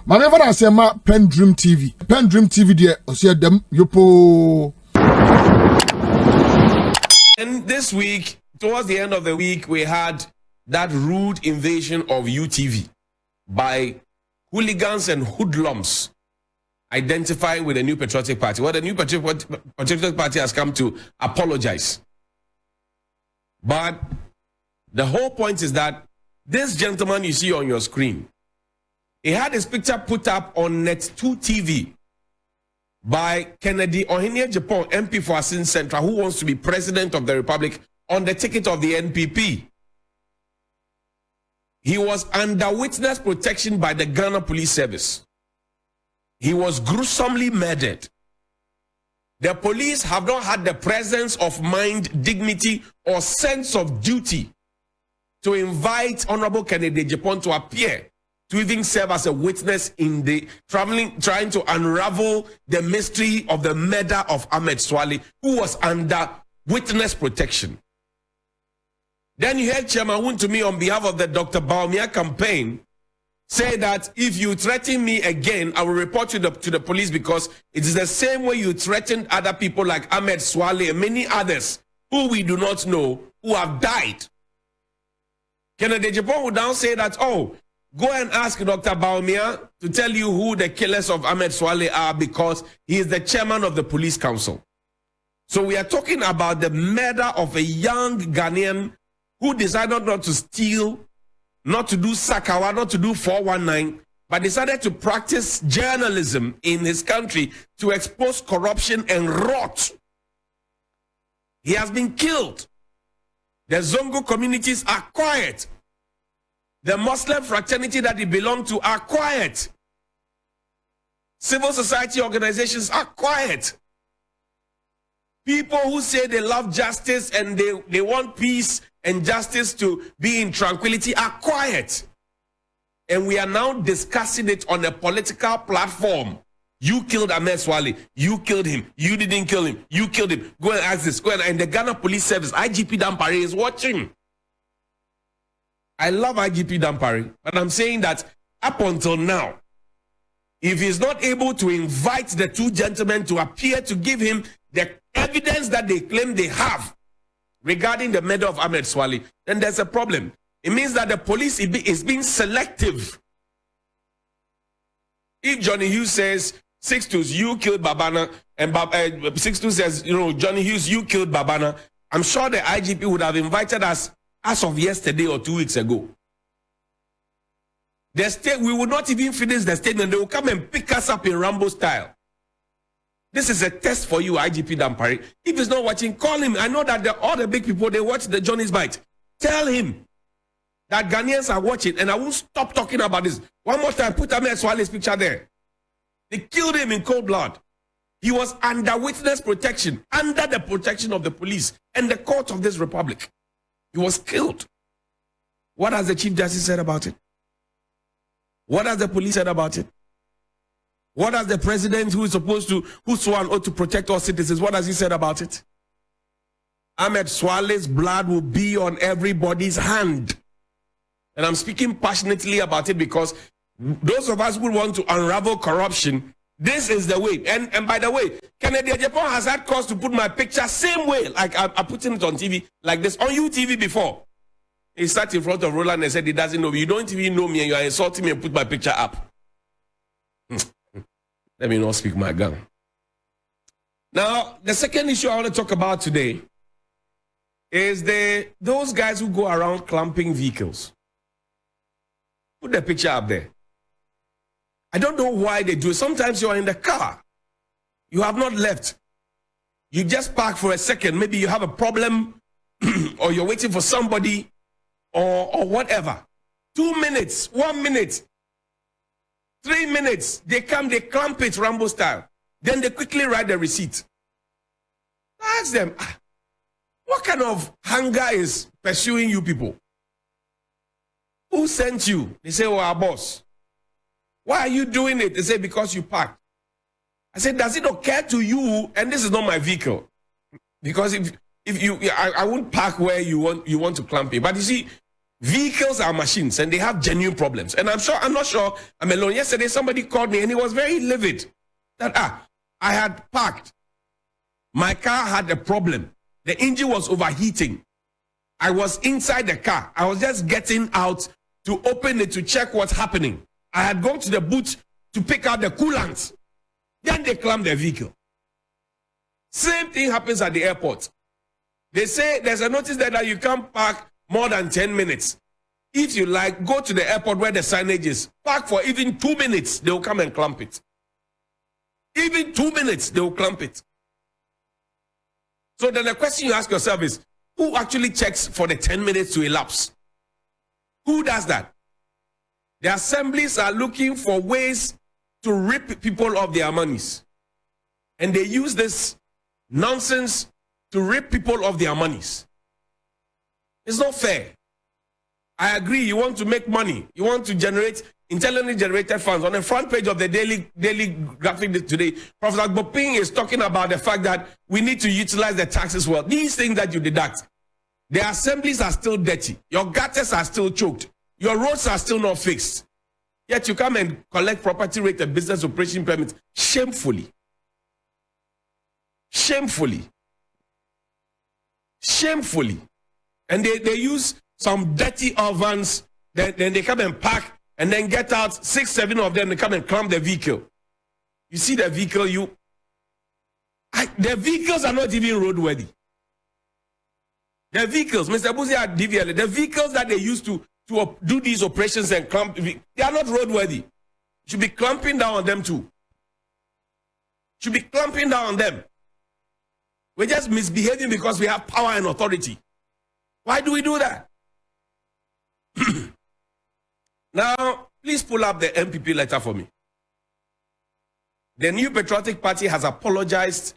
Maneva na sema PENDREAM TV. PENDREAM TV de osia dem yopo. And this week, towards the end of the week, we had that rude invasion of UTV by hooligans and hoodlums identifying with the New Patriotic Party. Well, the New Patriotic Party has come to apologize. But the whole point is that this gentleman you see on your screen, he had his picture put up on Net2 TV by Kennedy Ohene Agyapong, MP for Asin Central, who wants to be president of the Republic on the ticket of the NPP. He was under witness protection by the Ghana Police Service. He was gruesomely murdered. The police have not had the presence of mind, dignity, or sense of duty to invite Honorable Kennedy Agyapong to appear, to even serve as a witness in the trying to unravel the mystery of the murder of Ahmed Suale, who was under witness protection. Then you heard Chairman Wontumi on behalf of the Dr. Bawumia campaign say that if you threaten me again, I will report you to the police, because it is the same way you threatened other people like Ahmed Suale and many others who we do not know who have died. Kennedy Agyapong would now say that, oh, go and ask Dr. Bawumia to tell you who the killers of Ahmed Suale are, because he is the chairman of the police council. So we are talking about the murder of a young Ghanaian who decided not to steal, not to do sakawa, not to do 419, but decided to practice journalism in his country to expose corruption and rot. He has been killed. The Zongo communities are quiet. The Muslim fraternity that he belonged to are quiet. Civil society organizations are quiet. People who say they love justice and they want peace and justice to be in tranquility are quiet. And we are now discussing it on a political platform. You killed Ahmed Suale. You killed him. You didn't kill him. You killed him. Go and ask this. Go and the Ghana Police Service, IGP Dampare is watching. I love IGP Dampare, but I'm saying that up until now, if he's not able to invite the two gentlemen to appear to give him the evidence that they claim they have regarding the murder of Ahmed Suale, then there's a problem. It means that the police is being selective. If Johnnie Hughes says, 62s, you killed Babana, and 62 says, Johnnie Hughes, you killed Babana, I'm sure the IGP would have invited us as of yesterday or 2 weeks ago. We would not even finish the statement. They will come and pick us up in Rambo style. This is a test for you, IGP Dampare. If he's not watching, call him. I know that all the big people, they watch the Johnny's Bite. Tell him that Ghanaians are watching, and I won't stop talking about this. One more time, put Ahmed Suale's picture there. They killed him in cold blood. He was under witness protection, under the protection of the police and the court of this republic. He was killed. What has the Chief Justice said about it? What has the police said about it? What has the president, who swore an oath to protect all citizens, what has he said about it? Ahmed Suale's blood will be on everybody's hand. And I'm speaking passionately about it because those of us who want to unravel corruption, this is the way. And by the way, Kennedy Agyapong has had cause to put my picture same way, like I put it on TV, like this, on UTV before. He sat in front of Roland and said he doesn't know me. You don't even know me and you are insulting me and put my picture up. Let me not speak my gun. Now, the second issue I want to talk about today is those guys who go around clamping vehicles. Put the picture up there. I don't know why they do it. Sometimes you are in the car. You have not left. You just park for a second. Maybe you have a problem or you're waiting for somebody or whatever. 2 minutes, 1 minute, 3 minutes. They come, they clamp it Rambo style. Then they quickly write the receipt. Ask them, what kind of hunger is pursuing you people? Who sent you? They say, oh, our boss. Why are you doing it? They say, because you parked. I said, does it occur to you, and this is not my vehicle, because if I won't park where you want to clamp it. But you see, Vehicles are machines and they have genuine problems. And I'm not sure I'm alone. Yesterday, somebody called me and he was very livid that, I had parked. My car had a problem. The engine was overheating. I was inside the car. I was just getting out to open it to check what's happening. I had gone to the boot to pick out the coolant. Then they clamped the vehicle. Same thing happens at the airport. They say there's a notice there that you can't park more than 10 minutes. If you like, go to the airport where the signage is. Park for even 2 minutes, they will come and clamp it. Even 2 minutes, they will clamp it. So then the question you ask yourself is, who actually checks for the 10 minutes to elapse? Who does that? The assemblies are looking for ways to rip people of their monies. And they use this nonsense to rip people of their monies. It's not fair. I agree, you want to make money. You want to generate intelligently generated funds. On the front page of the daily graphic today, Professor Agyapong is talking about the fact that we need to utilize the taxes well. These things that you deduct, the assemblies are still dirty. Your gutters are still choked. Your roads are still not fixed. Yet you come and collect property rate and business operation permits shamefully. Shamefully. Shamefully. And they use some dirty ovens, then they come and park and then get out 6, 7 of them, they come and clamp the vehicle. You see the vehicle, the vehicles are not even roadworthy. The vehicles, Mr. Buzia DVL, the vehicles that they use to do these operations and clamp, they are not roadworthy. You should be clamping down on them too. Should be clamping down on them. We're just misbehaving because we have power and authority. Why do we do that? Now, please pull up the MPP letter for me. The New Patriotic Party has apologized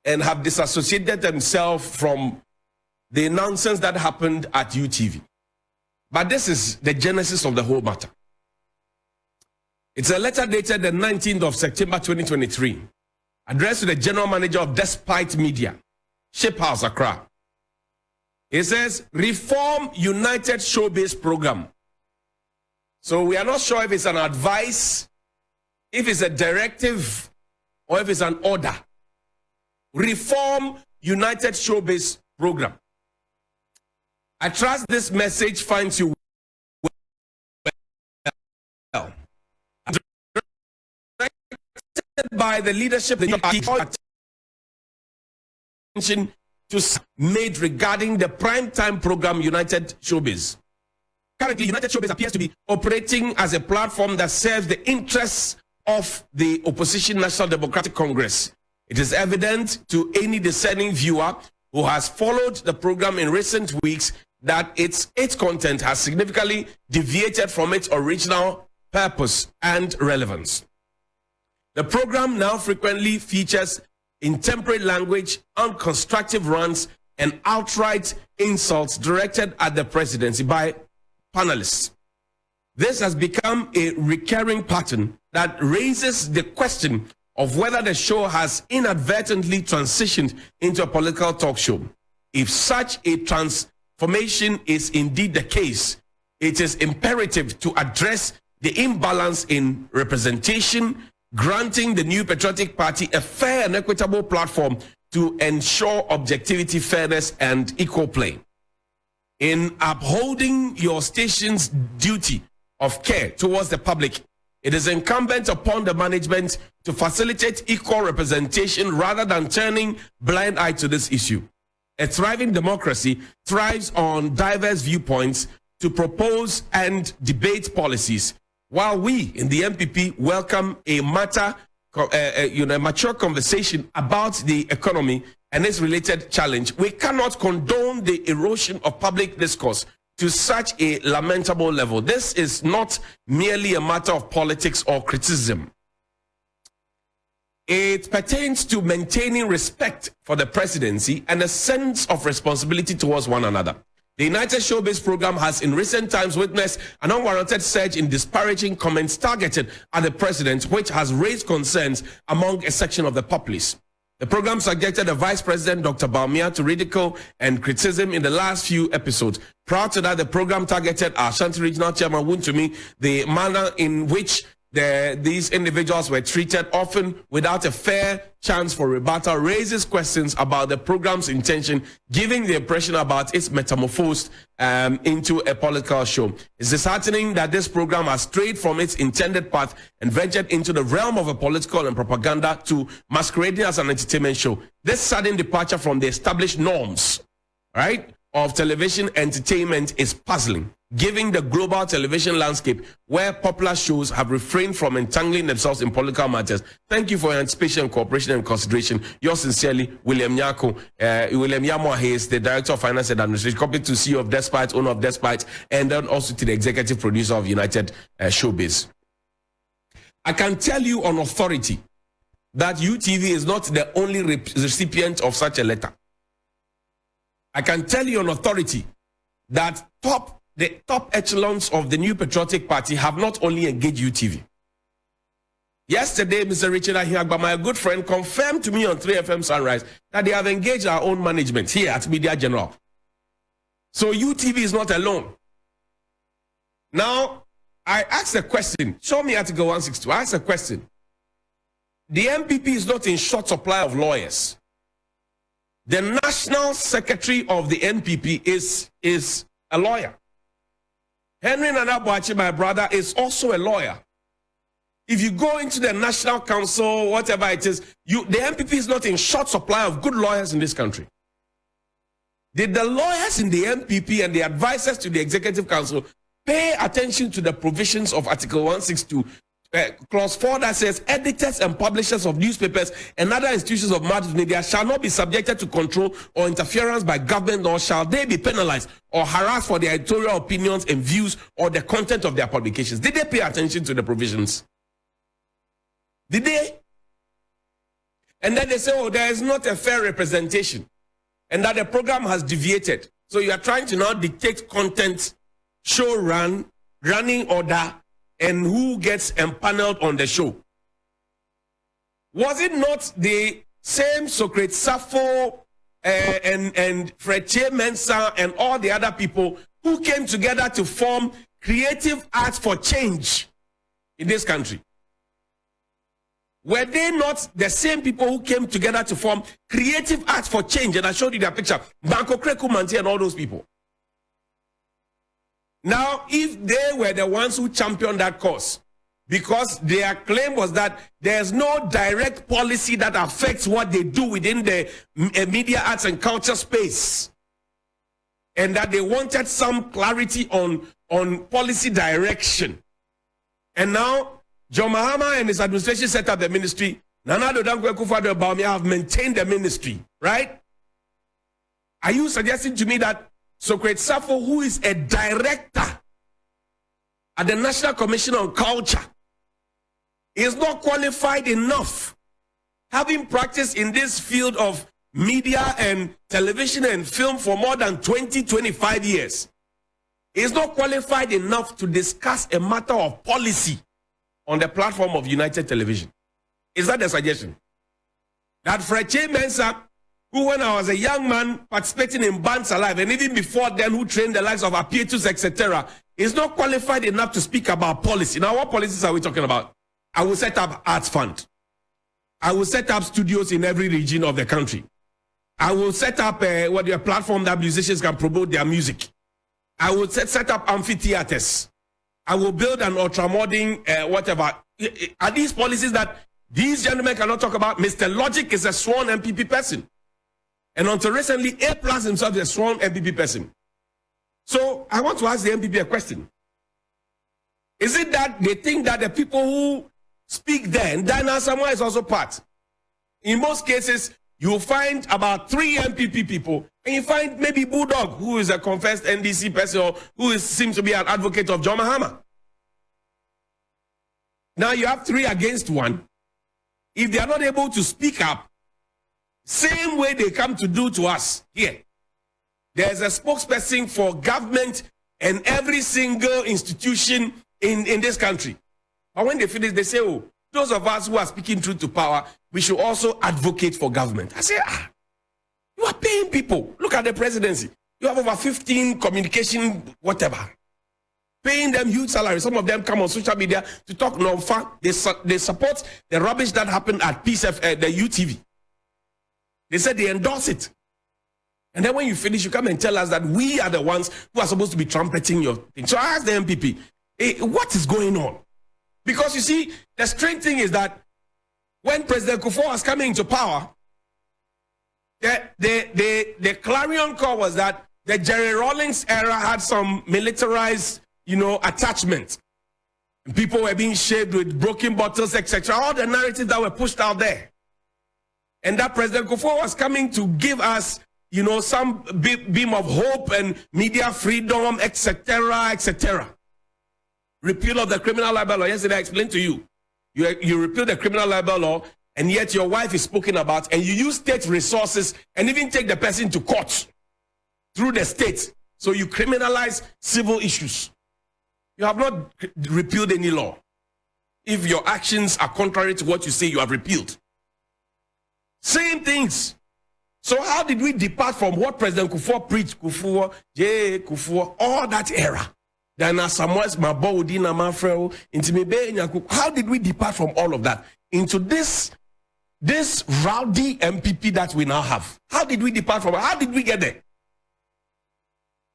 and have disassociated themselves from the nonsense that happened at UTV. But this is the genesis of the whole matter. It's a letter dated the 19th of September 2023, addressed to the General Manager of Despite Media, Ship House, Accra. It says, Reform United Showbiz Program. So we are not sure if it's an advice, if it's a directive, or if it's an order. Reform United Showbiz Program. I trust this message finds you well. Directed by the leadership of the party, attention to made regarding the primetime program United Showbiz. Currently, United Showbiz appears to be operating as a platform that serves the interests of the opposition National Democratic Congress. It is evident to any discerning viewer who has followed the program in recent weeks that its content has significantly deviated from its original purpose and relevance. The program now frequently features intemperate language, unconstructive rants, and outright insults directed at the presidency by panelists. This has become a recurring pattern that raises the question of whether the show has inadvertently transitioned into a political talk show. If such a transformation is indeed the case, it is imperative to address the imbalance in representation, granting the New Patriotic Party a fair and equitable platform to ensure objectivity, fairness, and equal play. In upholding your station's duty of care towards the public, it is incumbent upon the management to facilitate equal representation rather than turning blind eye to this issue. A thriving democracy thrives on diverse viewpoints to propose and debate policies. While we in the MPP welcome a mature conversation about the economy and its related challenge, we cannot condone the erosion of public discourse to such a lamentable level. This is not merely a matter of politics or criticism. It pertains to maintaining respect for the presidency and a sense of responsibility towards one another. The United Showbiz Program has in recent times witnessed an unwarranted surge in disparaging comments targeted at the president, which has raised concerns among a section of the populace. The program subjected the Vice President, Dr. Bawumia, to ridicule and criticism in the last few episodes. Prior to that, the program targeted our Ashanti Regional Chairman, Wontumi, the manner in which these individuals were treated, often without a fair chance for rebuttal, raises questions about the program's intention, giving the impression about its metamorphosed into a political show. It's disheartening that this program has strayed from its intended path and ventured into the realm of a political and propaganda to masquerading as an entertainment show. This sudden departure from the established norms, right, of television entertainment is puzzling, given the global television landscape where popular shows have refrained from entangling themselves in political matters. Thank you for your anticipation, cooperation, and consideration. Yours sincerely, William Yamo Hayes, the Director of Finance and Administration, copy to CEO of Despite, owner of Despite, and then also to the executive producer of United Showbiz. I can tell you on authority that UTV is not the only recipient of such a letter. I can tell you on authority that the top echelons of the New Patriotic Party have not only engaged UTV. Yesterday, Mr. Richard Ahiagba, my good friend, confirmed to me on 3FM Sunrise that they have engaged our own management here at Media General. So UTV is not alone. Now, I asked a question. Show me Article 162. I asked a question. The MPP is not in short supply of lawyers. The National Secretary of the NPP is a lawyer. Henry Nana Boachi, my brother, is also a lawyer. If you go into the National Council, whatever it is, the NPP is not in short supply of good lawyers in this country. Did the lawyers in the NPP and the advisors to the Executive Council pay attention to the provisions of Article 162, Clause 4 that says editors and publishers of newspapers and other institutions of mass media shall not be subjected to control or interference by government, nor shall they be penalized or harassed for their editorial opinions and views or the content of their publications? Did they pay attention to the provisions? Did they? And then they say, oh, there is not a fair representation and that the program has deviated. So you are trying to now dictate content, show running order, and who gets empaneled on the show. Was it not the same Socrates Sappho and Fred Mensah and all the other people who came together to form Creative Arts for Change in this country? Were they not the same people who came together to form Creative Arts for Change? And I showed you their picture. Banko Kreku Manti and all those people. Now, if they were the ones who championed that cause, because their claim was that there's no direct policy that affects what they do within the media, arts, and culture space, and that they wanted some clarity on policy direction. And now, John Mahama and his administration set up the ministry. Nana Addo Dankwa Akufo-Addo Bawumia have maintained the ministry, right? Are you suggesting to me that Socrates Sappho, who is a director at the National Commission on Culture, is not qualified enough, having practiced in this field of media and television and film for more than 25 years, is not qualified enough to discuss a matter of policy on the platform of United Television? Is that the suggestion? That Fred Mensah, who when I was a young man participating in Bands Alive, and even before then who trained the likes of Apietus, etc., is not qualified enough to speak about policy. Now, what policies are we talking about? I will set up arts fund. I will set up studios in every region of the country. I will set up a platform that musicians can promote their music. I will set up amphitheaters. I will build an ultramodern whatever. Are these policies that these gentlemen cannot talk about? Mr. Logic is a sworn MPP person. And until recently, A+ himself is a sworn MPP person. So I want to ask the MPP a question. Is it that they think that the people who speak there, and Dana Samoa is also part? In most cases, you find about 3 MPP people, and you find maybe Bulldog, who is a confessed NDC person, or who seems to be an advocate of John Mahama. Now you have 3 against 1. If they are not able to speak up, same way they come to do to us here. There's a spokesperson for government and every single institution in this country. But when they finish, they say, oh, those of us who are speaking truth to power, we should also advocate for government. I say, you are paying people. Look at the presidency. You have over 15 communication, whatever. Paying them huge salaries. Some of them come on social media to talk non-fa. They support the rubbish that happened at the UTV. They said they endorse it. And then when you finish, you come and tell us that we are the ones who are supposed to be trumpeting your thing. So I asked the MPP, what is going on? Because you see, the strange thing is that when President Kufuor was coming into power, the clarion call was that the Jerry Rawlings era had some militarized, attachment. People were being shaved with broken bottles, etc. All the narratives that were pushed out there. And that President Kufuor was coming to give us, some beam of hope and media freedom, etc., etc. Repeal of the criminal libel law. Yesterday I explained to you. You repeal the criminal libel law, and yet your wife is spoken about, and you use state resources and even take the person to court through the state. So you criminalize civil issues. You have not repealed any law. If your actions are contrary to what you say, you have repealed. Same things. So how did we depart from what President Kufuor preached? Kufuor, all that era. How did we depart from all of that into this rowdy MPP that we now have? How did we depart from it? How did we get there?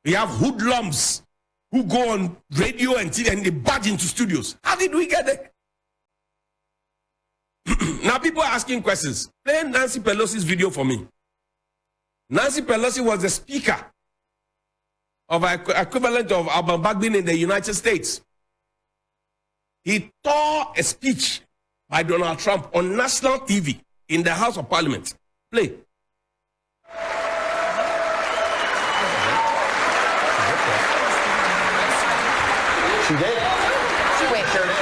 We have hoodlums who go on radio and TV and they barge into studios. How did we get there? Now people are asking questions. Play Nancy Pelosi's video for me. Nancy Pelosi was the speaker of equivalent of Alban Bagbin in the United States. He tore a speech by Donald Trump on national TV in the House of Parliament. Play. She did. Wait. Sure did.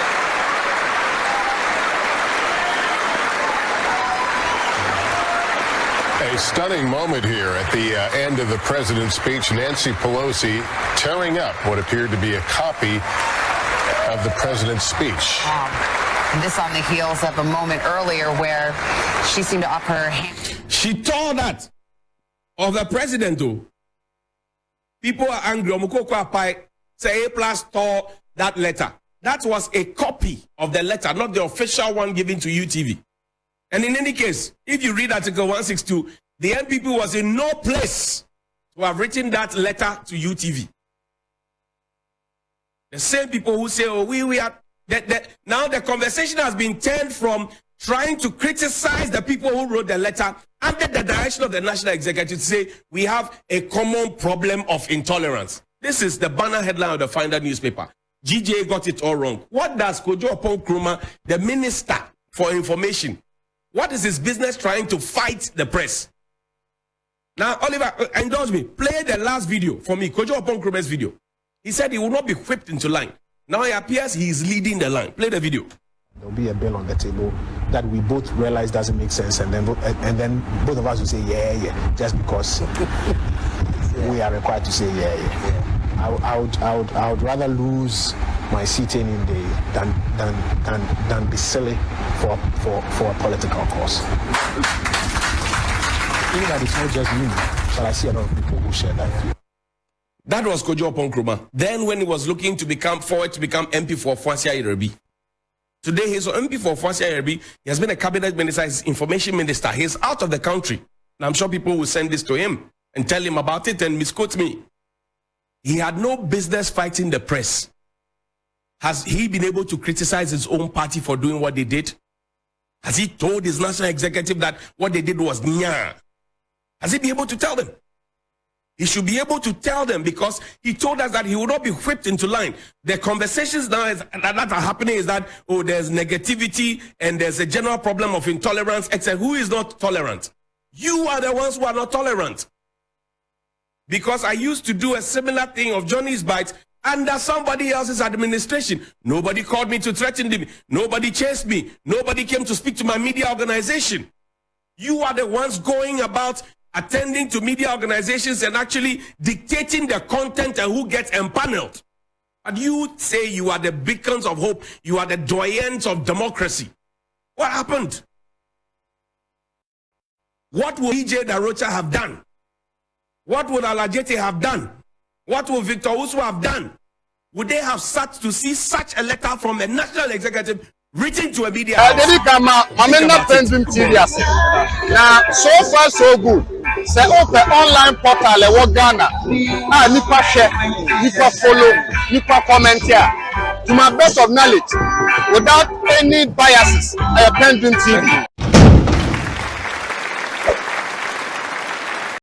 A stunning moment here at the end of the president's speech. Nancy Pelosi tearing up what appeared to be a copy of the president's speech. And this on the heels of a moment earlier where she seemed to offer her hand. She tore that of the president, though. People are angry. Say A+ tore that letter. That was a copy of the letter, not the official one given to UTV. And in any case, if you read Article 162, the NPP was in no place to have written that letter to UTV. The same people who say, we are... Now the conversation has been turned from trying to criticize the people who wrote the letter under the direction of the National Executive to say, we have a common problem of intolerance. This is the banner headline of the Finder newspaper. GJ got it all wrong. What does Agyapong Nkrumah, the Minister for Information, what is his business trying to fight the press? Now, Oliver, indulge me. Play the last video for me, Agyapong Nkrumah's video. He said he will not be whipped into line. Now it appears he is leading the line. Play the video. There'll be a bill on the table that we both realize doesn't make sense, and then both of us will say yeah, just because we are required to say yeah. I would rather lose my seat in the than be silly for a political cause. Even that it's not just me, but I see a lot of people who share that view. That was Agyapong Nkrumah. Then when he was looking to become MP for Afuasia Yerebi. Today he's an MP for Afuasia Yerebi. He has been a cabinet minister, he's information minister. He's out of the country. And I'm sure people will send this to him and tell him about it and misquote me. He had no business fighting the press. Has he been able to criticize his own party for doing what they did? Has he told his national executive that what they did was nya? Has he been able to tell them? He should be able to tell them, because he told us that he would not be whipped into line. The conversations now that are happening is that, there's negativity and there's a general problem of intolerance, etc. Who is not tolerant? You are the ones who are not tolerant. Because I used to do a similar thing of Johnnie's Bites under somebody else's administration. Nobody called me to threaten me. Nobody chased me. Nobody came to speak to my media organization. You are the ones going about attending to media organizations and actually dictating the content and who gets empaneled. And you say you are the beacons of hope. You are the doyens of democracy. What happened? What would EJ Darocha have done? What would Alajete have done? What would Victor Usu have done? Would they have sat to see such a letter from a national executive written to a media house? PENDREAM TV. Now, so far so good. Say open online portal e Ghana. Nipa share, nipa follow, nipa comment here. To my best of knowledge, without any biases, PENDREAM TV.